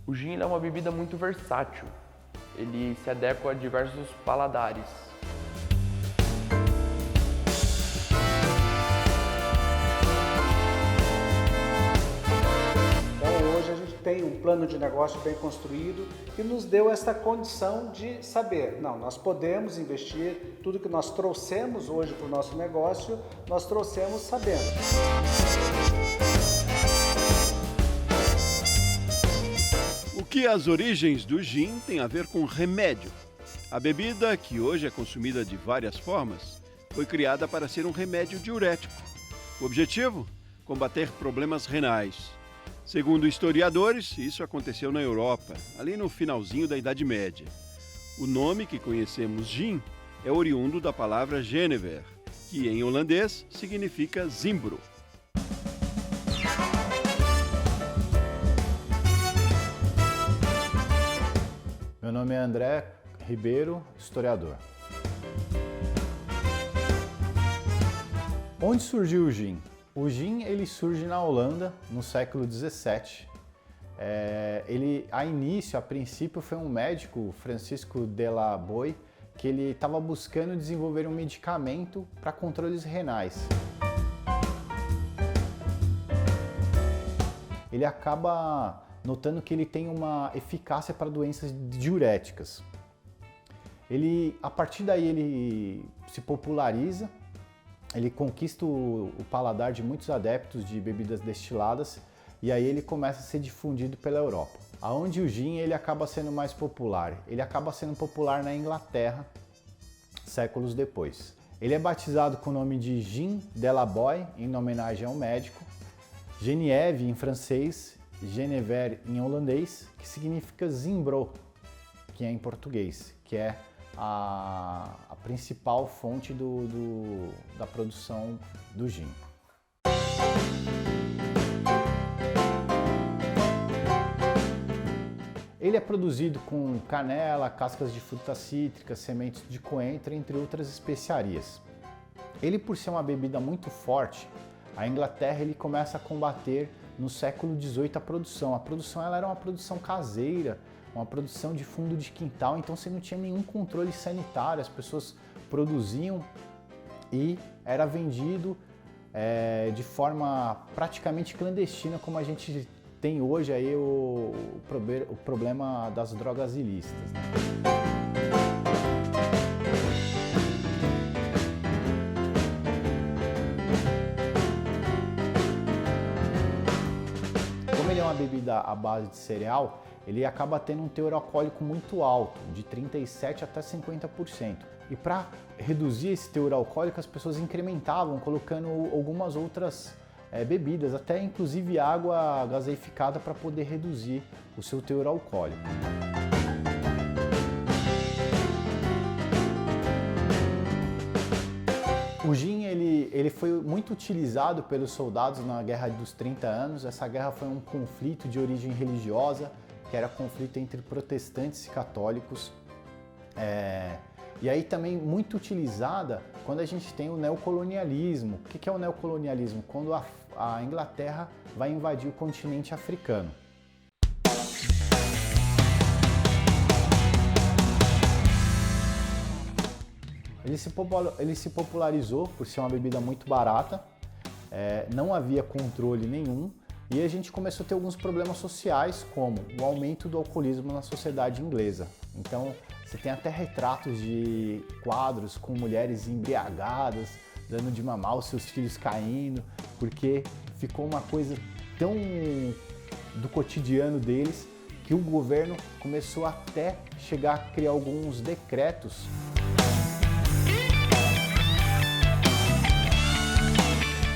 O gin é uma bebida muito versátil. Ele se adequa a diversos paladares. Então hoje a gente tem um plano de negócio bem construído que nos deu essa condição de saber, não, nós podemos investir, tudo que nós trouxemos hoje para o nosso negócio, nós trouxemos sabendo. O que as origens do gin têm a ver com remédio? A bebida, que hoje é consumida de várias formas, foi criada para ser um remédio diurético. O objetivo? Combater problemas renais. Segundo historiadores, isso aconteceu na Europa, ali no finalzinho da Idade Média. O nome que conhecemos gin é oriundo da palavra Genever, que em holandês significa zimbro. Meu nome é André Ribeiro, historiador. Onde surgiu o gin? O gin ele surge na Holanda no século XVII. A princípio, foi um médico, Francisco de la Boy, que ele estava buscando desenvolver um medicamento para controles renais. Ele acaba notando que ele tem uma eficácia para doenças diuréticas. A partir daí ele se populariza, ele conquista o paladar de muitos adeptos de bebidas destiladas e aí ele começa a ser difundido pela Europa. Aonde o gin ele acaba sendo mais popular? Ele acaba sendo popular na Inglaterra, séculos depois. Ele é batizado com o nome de Gin de la Boy, em homenagem ao médico, Genièvre em francês, Genever em holandês, que significa zimbro, que é em português, que é a principal fonte da produção do gin. Ele é produzido com canela, cascas de frutas cítricas, sementes de coentro, entre outras especiarias. Ele, por ser uma bebida muito forte, a Inglaterra ele começa a combater no século XVIII a produção. A produção ela era uma produção caseira, uma produção de fundo de quintal, então você não tinha nenhum controle sanitário, as pessoas produziam e era vendido de forma praticamente clandestina, como a gente tem hoje aí o problema das drogas ilícitas, né? Como ele é uma bebida à base de cereal, ele acaba tendo um teor alcoólico muito alto, de 37% até 50%. E para reduzir esse teor alcoólico, as pessoas incrementavam, colocando algumas outras bebidas, até inclusive água gaseificada para poder reduzir o seu teor alcoólico. O gin ele foi muito utilizado pelos soldados na Guerra dos 30 anos. Essa guerra foi um conflito de origem religiosa, que era conflito entre protestantes e católicos. E aí também muito utilizada quando a gente tem o neocolonialismo. O que é o neocolonialismo? Quando a Inglaterra vai invadir o continente africano. Ele se popularizou por ser uma bebida muito barata, não havia controle nenhum e a gente começou a ter alguns problemas sociais, como o aumento do alcoolismo na sociedade inglesa. Então, você tem até retratos de quadros com mulheres embriagadas, dando de mamar os seus filhos caindo, porque ficou uma coisa tão do cotidiano deles que o governo começou até chegar a criar alguns decretos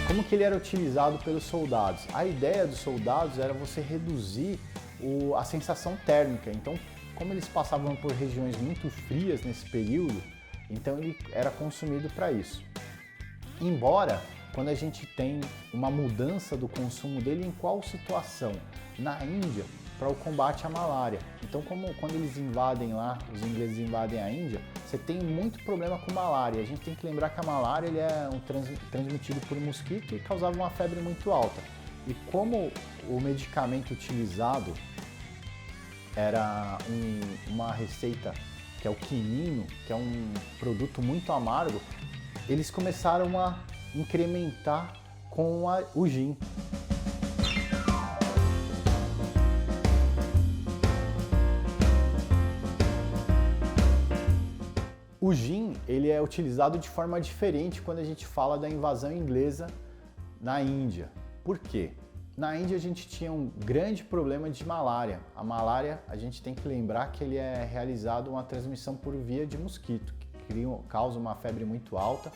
como que ele era utilizado pelos soldados. A ideia dos soldados era você reduzir a sensação térmica. Então, como eles passavam por regiões muito frias nesse período, então ele era consumido para isso. Embora, quando a gente tem uma mudança do consumo dele, em qual situação? Na Índia, para o combate à malária. Então, quando eles invadem lá, os ingleses invadem a Índia, você tem muito problema com malária. A gente tem que lembrar que a malária ele é transmitido por mosquito e causava uma febre muito alta. E como o medicamento utilizado era uma receita que é o quinino, que é um produto muito amargo, eles começaram a incrementar com o gin. O gin, ele é utilizado de forma diferente quando a gente fala da invasão inglesa na Índia. Por quê? Na Índia a gente tinha um grande problema de malária. A malária, a gente tem que lembrar que ele é realizado uma transmissão por via de mosquito, que causa uma febre muito alta.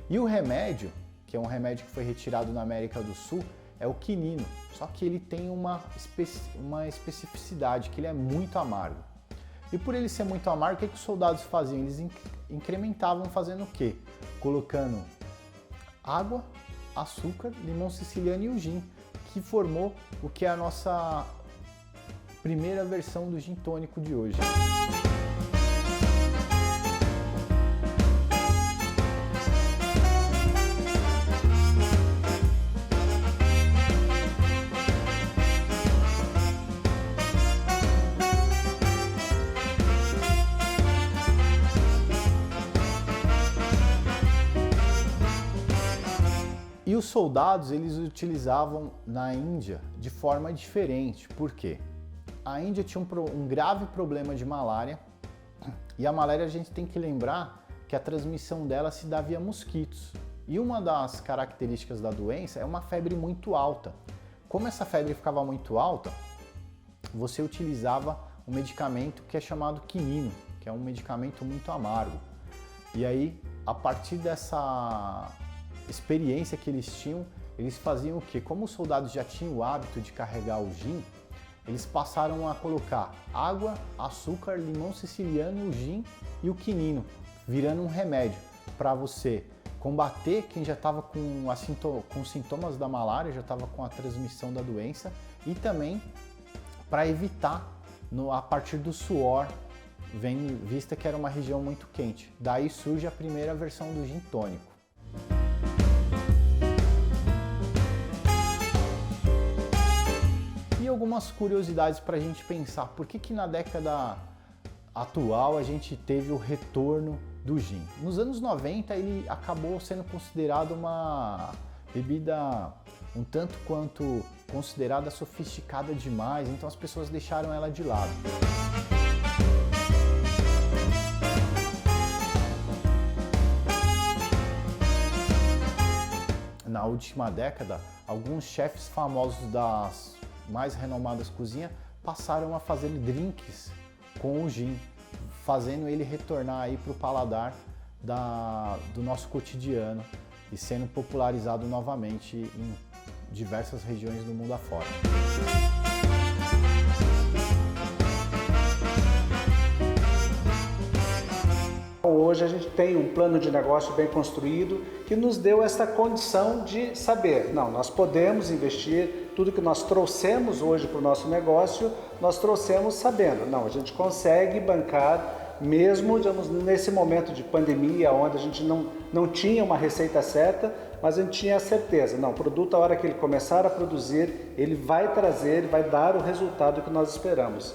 E o remédio, que é um remédio que foi retirado na América do Sul, é o quinino. Só que ele tem uma especificidade, que ele é muito amargo. E por ele ser muito amargo, o que os soldados faziam? Eles incrementavam fazendo o quê? Colocando água, açúcar, limão siciliano e o gin, que formou o que é a nossa primeira versão do gin tônico de hoje. E os soldados, eles utilizavam na Índia de forma diferente. Por quê? A Índia tinha um grave problema de malária, e a malária a gente tem que lembrar que a transmissão dela se dá via mosquitos. E uma das características da doença é uma febre muito alta. Como essa febre ficava muito alta, você utilizava um medicamento que é chamado quinino, que é um medicamento muito amargo. E aí, a partir dessa experiência que eles tinham, eles faziam o quê? Como os soldados já tinham o hábito de carregar o gin, eles passaram a colocar água, açúcar, limão siciliano, o gin e o quinino, virando um remédio para você combater quem já estava com sintomas da malária, já estava com a transmissão da doença, e também para evitar a partir do suor, vista que era uma região muito quente. Daí surge a primeira versão do gin tônico. E algumas curiosidades para a gente pensar, por que na década atual a gente teve o retorno do gin? Nos anos 90 ele acabou sendo considerado uma bebida um tanto quanto considerada sofisticada demais, então as pessoas deixaram ela de lado. Na última década, alguns chefes famosos das mais renomadas cozinhas passaram a fazer drinks com o gin, fazendo ele retornar aí para o paladar do nosso cotidiano e sendo popularizado novamente em diversas regiões do mundo afora. Hoje a gente tem um plano de negócio bem construído que nos deu essa condição de saber, não, nós podemos investir, tudo que nós trouxemos hoje para o nosso negócio, nós trouxemos sabendo, não, a gente consegue bancar mesmo, digamos, nesse momento de pandemia, onde a gente não tinha uma receita certa, mas a gente tinha a certeza, não, o produto, a hora que ele começar a produzir, ele vai trazer, ele vai dar o resultado que nós esperamos.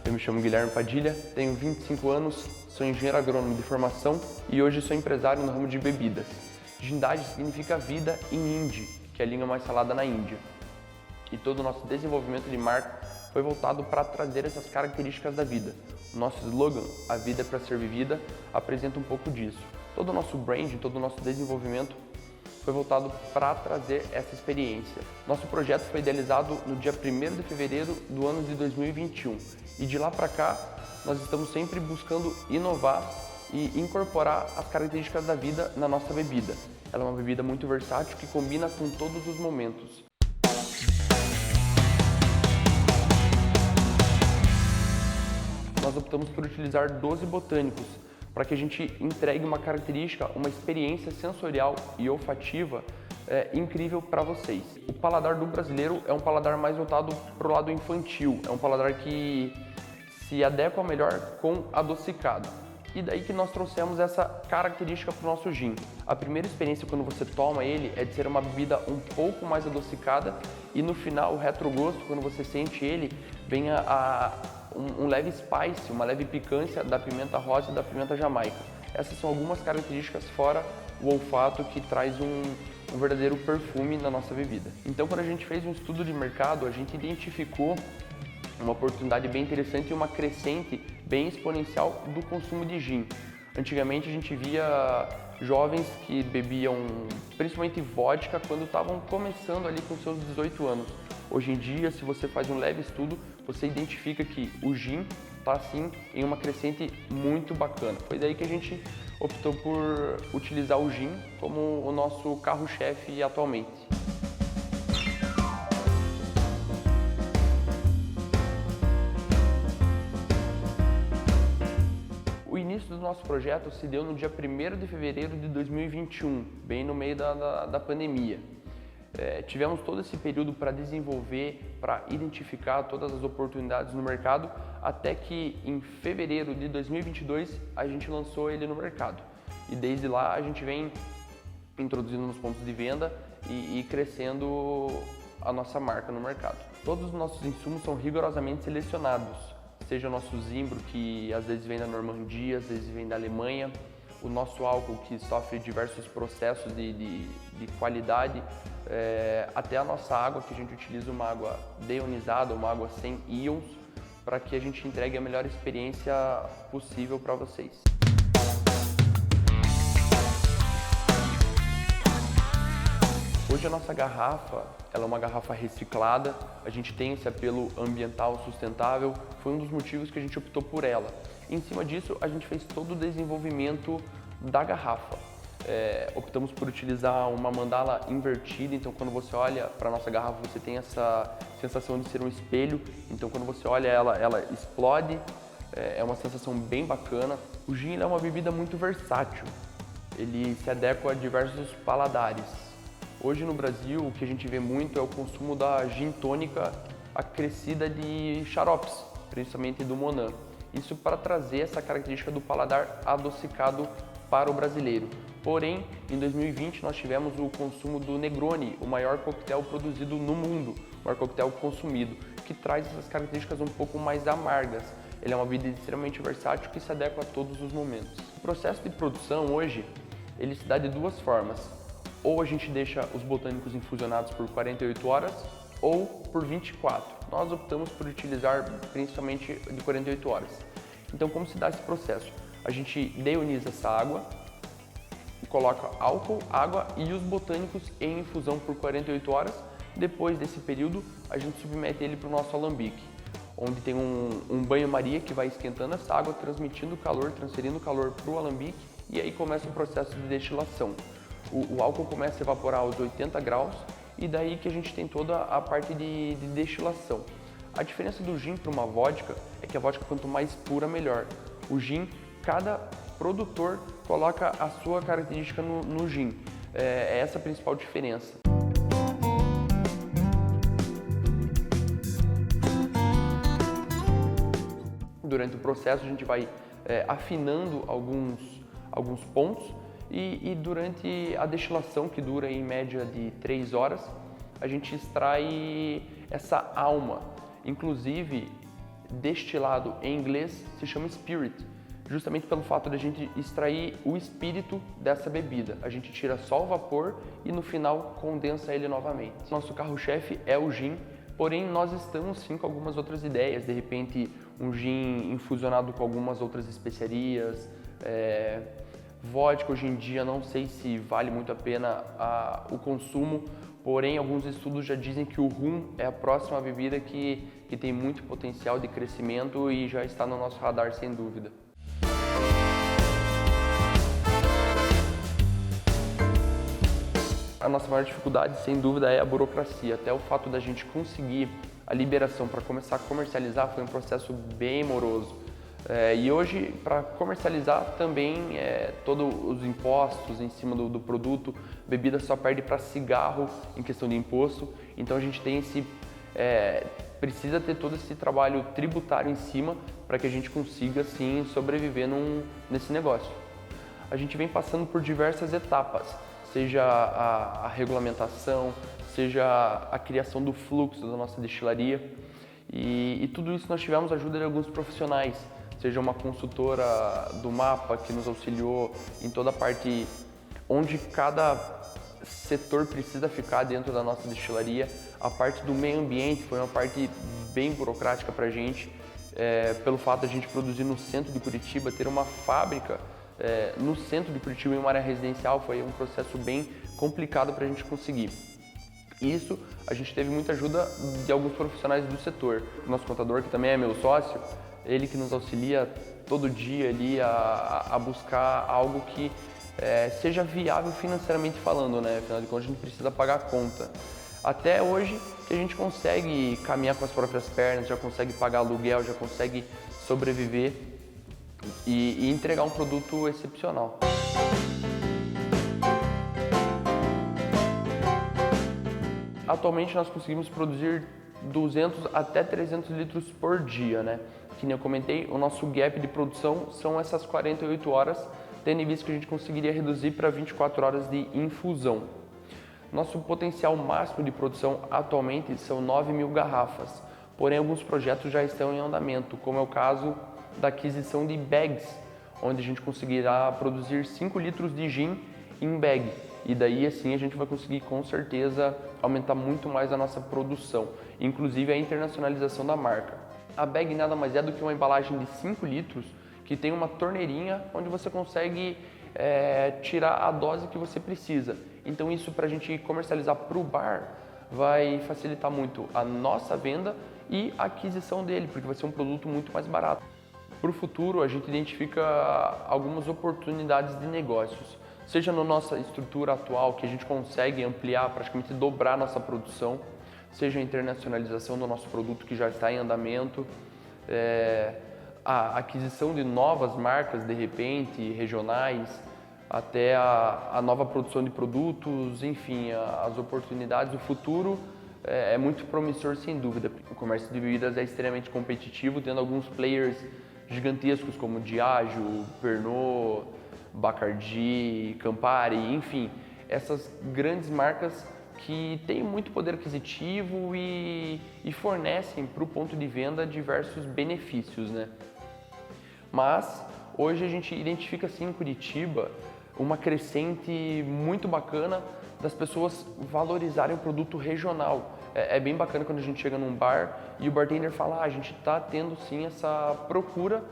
Eu me chamo Guilherme Padilha, tenho 25 anos, sou engenheiro agrônomo de formação e hoje sou empresário no ramo de bebidas. Jindal significa vida em hindi, que é a língua mais falada na Índia. E todo o nosso desenvolvimento de marca foi voltado para trazer essas características da vida. O nosso slogan, a vida é para ser vivida, apresenta um pouco disso. Todo o nosso branding, todo o nosso desenvolvimento foi voltado para trazer essa experiência. Nosso projeto foi idealizado no dia 1º de fevereiro do ano de 2021 e de lá para cá nós estamos sempre buscando inovar e incorporar as características da vida na nossa bebida. Ela é uma bebida muito versátil que combina com todos os momentos. Nós nós optamos por utilizar 12 botânicos, para que a gente entregue uma característica, uma experiência sensorial e olfativa incrível para vocês. O paladar do brasileiro é um paladar mais voltado para o lado infantil, é um paladar que se adequa melhor com adocicado. E daí que nós trouxemos essa característica para o nosso gin. A primeira experiência quando você toma ele é de ser uma bebida um pouco mais adocicada e no final o retrogosto, quando você sente ele, vem um leve spice, uma leve picância da pimenta rosa e da pimenta jamaica. Essas são algumas características fora o olfato que traz um verdadeiro perfume na nossa bebida. Então quando a gente fez um estudo de mercado, a gente identificou uma oportunidade bem interessante e uma crescente bem exponencial do consumo de gin. Antigamente a gente via jovens que bebiam principalmente vodka quando estavam começando ali com seus 18 anos. Hoje em dia, se você faz um leve estudo, você identifica que o gin está assim em uma crescente muito bacana. Foi daí que a gente optou por utilizar o gin como o nosso carro-chefe atualmente. O início do nosso projeto se deu no dia 1º de fevereiro de 2021, bem no meio da pandemia. Tivemos todo esse período para desenvolver, para identificar todas as oportunidades no mercado, até que em fevereiro de 2022 a gente lançou ele no mercado. E desde lá a gente vem introduzindo nos pontos de venda e crescendo a nossa marca no mercado. Todos os nossos insumos são rigorosamente selecionados, seja o nosso zimbro, que às vezes vem da Normandia, às vezes vem da Alemanha, o nosso álcool, que sofre diversos processos de qualidade, até a nossa água, que a gente utiliza uma água deionizada, uma água sem íons, para que a gente entregue a melhor experiência possível para vocês. Hoje a nossa garrafa, ela é uma garrafa reciclada, a gente tem esse apelo ambiental sustentável, foi um dos motivos que a gente optou por ela. Em cima disso, a gente fez todo o desenvolvimento da garrafa. Optamos por utilizar uma mandala invertida, então quando você olha para a nossa garrafa, você tem essa sensação de ser um espelho, então quando você olha ela explode, é uma sensação bem bacana. O gin é uma bebida muito versátil, ele se adequa a diversos paladares. Hoje no Brasil, o que a gente vê muito é o consumo da gin tônica acrescida de xaropes, principalmente do Monin. Isso para trazer essa característica do paladar adocicado para o brasileiro. Porém, em 2020 nós tivemos o consumo do Negroni, o maior coquetel produzido no mundo, o maior coquetel consumido, que traz essas características um pouco mais amargas. Ele é uma bebida extremamente versátil que se adequa a todos os momentos. O processo de produção hoje, ele se dá de duas formas. Ou a gente deixa os botânicos infusionados por 48 horas ou por 24. Nós optamos por utilizar principalmente de 48 horas. Então, como se dá esse processo? A gente deioniza essa água, coloca álcool, água e os botânicos em infusão por 48 horas. Depois desse período, a gente submete ele para o nosso alambique, onde tem um banho-maria que vai esquentando essa água, transmitindo calor, transferindo calor para o alambique, e aí começa o processo de destilação. O álcool começa a evaporar aos 80 graus e daí que a gente tem toda a parte de destilação. A diferença do gin para uma vodka é que a vodka, quanto mais pura, melhor. O gin, cada produtor coloca a sua característica no gin. É essa a principal diferença. Durante o processo a gente vai afinando alguns pontos e durante a destilação, que dura em média de 3 horas, a gente extrai essa alma. Inclusive, destilado em inglês se chama spirit, justamente pelo fato de a gente extrair o espírito dessa bebida. A gente tira só o vapor e no final condensa ele novamente. Nosso carro-chefe é o gin, porém nós estamos sim com algumas outras ideias, de repente um gin infusionado com algumas outras especiarias, vodka hoje em dia não sei se vale muito a pena o consumo, porém alguns estudos já dizem que o rum é a próxima bebida que tem muito potencial de crescimento e já está no nosso radar sem dúvida. A nossa maior dificuldade, sem dúvida, é a burocracia. Até o fato da gente conseguir a liberação para começar a comercializar foi um processo bem moroso. E hoje, para comercializar também, todos os impostos em cima do produto, bebida só perde para cigarro em questão de imposto, então a gente tem precisa ter todo esse trabalho tributário em cima para que a gente consiga, sim, sobreviver nesse negócio. A gente vem passando por diversas etapas, seja a regulamentação, seja a criação do fluxo da nossa destilaria, e tudo isso nós tivemos a ajuda de alguns profissionais, seja uma consultora do MAPA que nos auxiliou em toda a parte onde cada setor precisa ficar dentro da nossa destilaria. A parte do meio ambiente foi uma parte bem burocrática para a gente, pelo fato de a gente produzir no centro de Curitiba, ter uma fábrica no centro de Curitiba, em uma área residencial, foi um processo bem complicado para a gente conseguir. Isso, a gente teve muita ajuda de alguns profissionais do setor. O nosso contador, que também é meu sócio, ele que nos auxilia todo dia ali a buscar algo que seja viável financeiramente falando, né? Afinal de contas, a gente precisa pagar a conta. Até hoje, que a gente consegue caminhar com as próprias pernas, já consegue pagar aluguel, já consegue sobreviver e entregar um produto excepcional. Atualmente nós conseguimos produzir 200 até 300 litros por dia, né? Que nem eu comentei, o nosso gap de produção são essas 48 horas, tendo em vista que a gente conseguiria reduzir para 24 horas de infusão. Nosso potencial máximo de produção atualmente são 9.000 garrafas, porém alguns projetos já estão em andamento, como é o caso da aquisição de bags, onde a gente conseguirá produzir 5 litros de gin em bag. E daí assim a gente vai conseguir com certeza aumentar muito mais a nossa produção, inclusive a internacionalização da marca. A bag nada mais é do que uma embalagem de 5 litros que tem uma torneirinha onde você consegue tirar a dose que você precisa. Então isso, para a gente comercializar para o bar, vai facilitar muito a nossa venda e a aquisição dele, porque vai ser um produto muito mais barato. Para o futuro, a gente identifica algumas oportunidades de negócios, seja na nossa estrutura atual, que a gente consegue ampliar, praticamente dobrar nossa produção, seja a internacionalização do nosso produto que já está em andamento, a aquisição de novas marcas, de repente, regionais, até a nova produção de produtos, enfim, as oportunidades. O futuro é muito promissor, sem dúvida. O comércio de bebidas é extremamente competitivo, tendo alguns players gigantescos como Diageo, Pernod, Bacardi, Campari, enfim, essas grandes marcas que têm muito poder aquisitivo e fornecem para o ponto de venda diversos benefícios, né? Mas hoje a gente identifica assim em Curitiba uma crescente muito bacana das pessoas valorizarem o produto regional. É bem bacana quando a gente chega num bar e o bartender fala: a gente está tendo sim essa procura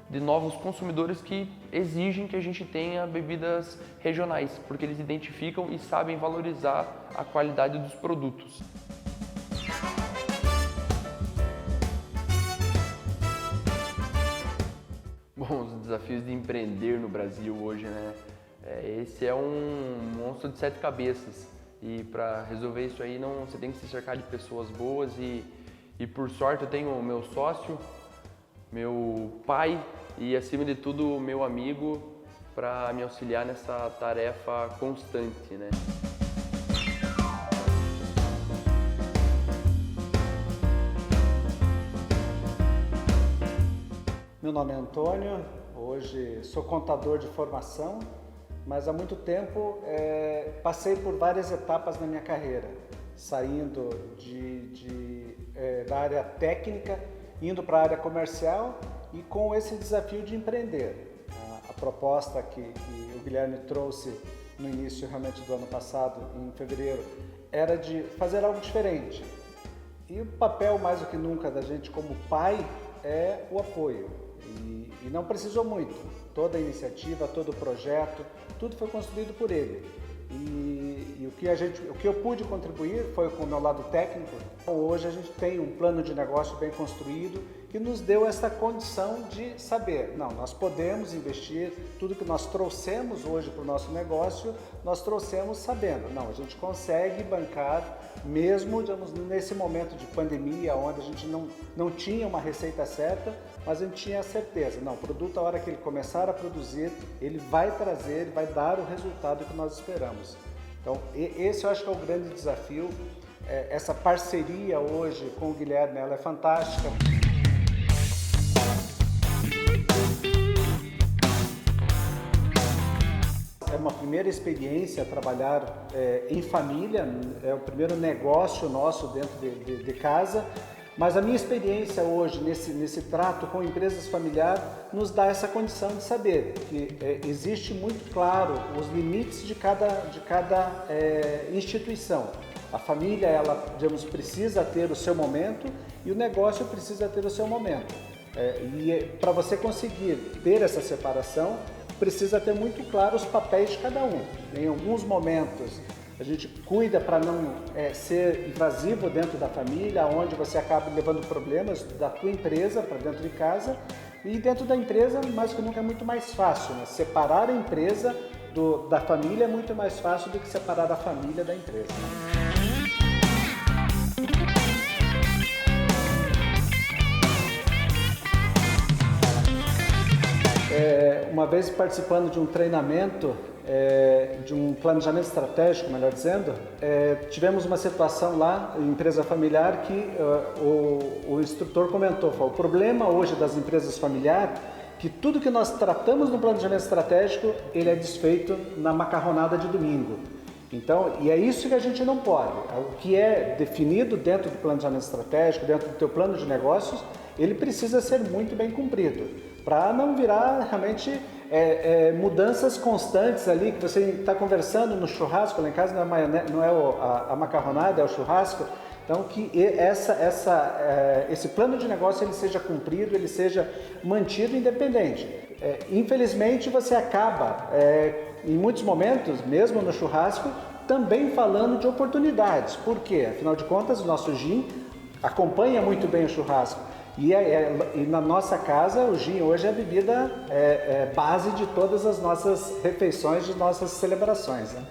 de novos consumidores que exigem que a gente tenha bebidas regionais, porque eles identificam e sabem valorizar a qualidade dos produtos. Bom, os desafios de empreender no Brasil hoje, né? Esse é um monstro de 7 cabeças e para resolver isso aí você tem que se cercar de pessoas boas e por sorte eu tenho o meu sócio, meu pai e acima de tudo meu amigo para me auxiliar nessa tarefa constante, né? Meu nome é Antônio, hoje sou contador de formação, mas há muito tempo passei por várias etapas na minha carreira, saindo da área técnica, indo para a área comercial e com esse desafio de empreender. A proposta que o Guilherme trouxe no início realmente do ano passado, em fevereiro, era de fazer algo diferente. E o papel mais do que nunca da gente como pai é o apoio. E não precisou muito. Toda a iniciativa, todo o projeto, tudo foi construído por ele. E o O que eu pude contribuir foi com o meu lado técnico. Hoje a gente tem um plano de negócio bem construído que nos deu essa condição de saber, não, nós podemos investir, tudo que nós trouxemos hoje para o nosso negócio, nós trouxemos sabendo, não, a gente consegue bancar mesmo, digamos, nesse momento de pandemia, onde a gente não tinha uma receita certa, mas a gente tinha a certeza, não, o produto, a hora que ele começar a produzir, ele vai trazer, ele vai dar o resultado que nós esperamos. Então, esse eu acho que é o grande desafio. Essa parceria hoje com o Guilherme, ela é fantástica. É uma primeira experiência trabalhar em família, é o primeiro negócio nosso dentro de casa. Mas a minha experiência hoje nesse trato com empresas familiares nos dá essa condição de saber que existe muito claro os limites de cada instituição. A família, ela, digamos, precisa ter o seu momento e o negócio precisa ter o seu momento. Para você conseguir ter essa separação, precisa ter muito claro os papéis de cada um. Em alguns momentos, a gente cuida para não ser invasivo dentro da família, onde você acaba levando problemas da tua empresa para dentro de casa. E dentro da empresa, mais que nunca, é muito mais fácil, né? Separar a empresa da família é muito mais fácil do que separar a família da empresa. Uma vez participando de um treinamento, de um planejamento estratégico, melhor dizendo, tivemos uma situação lá, em empresa familiar, que o instrutor comentou, o problema hoje das empresas familiares, que tudo que nós tratamos no planejamento estratégico, ele é desfeito na macarronada de domingo. Então, e é isso que a gente não pode. O que é definido dentro do planejamento estratégico, dentro do teu plano de negócios, ele precisa ser muito bem cumprido, para não virar realmente mudanças constantes ali, que você está conversando no churrasco, lá em casa não é a macarronada, é o churrasco. Então, que esse plano de negócio ele seja cumprido, ele seja mantido independente. Infelizmente, você acaba, em muitos momentos, mesmo no churrasco, também falando de oportunidades. Por quê? Afinal de contas, o nosso gin acompanha muito bem o churrasco. E na nossa casa, o gin hoje é a bebida base de todas as nossas refeições, de nossas celebrações, né?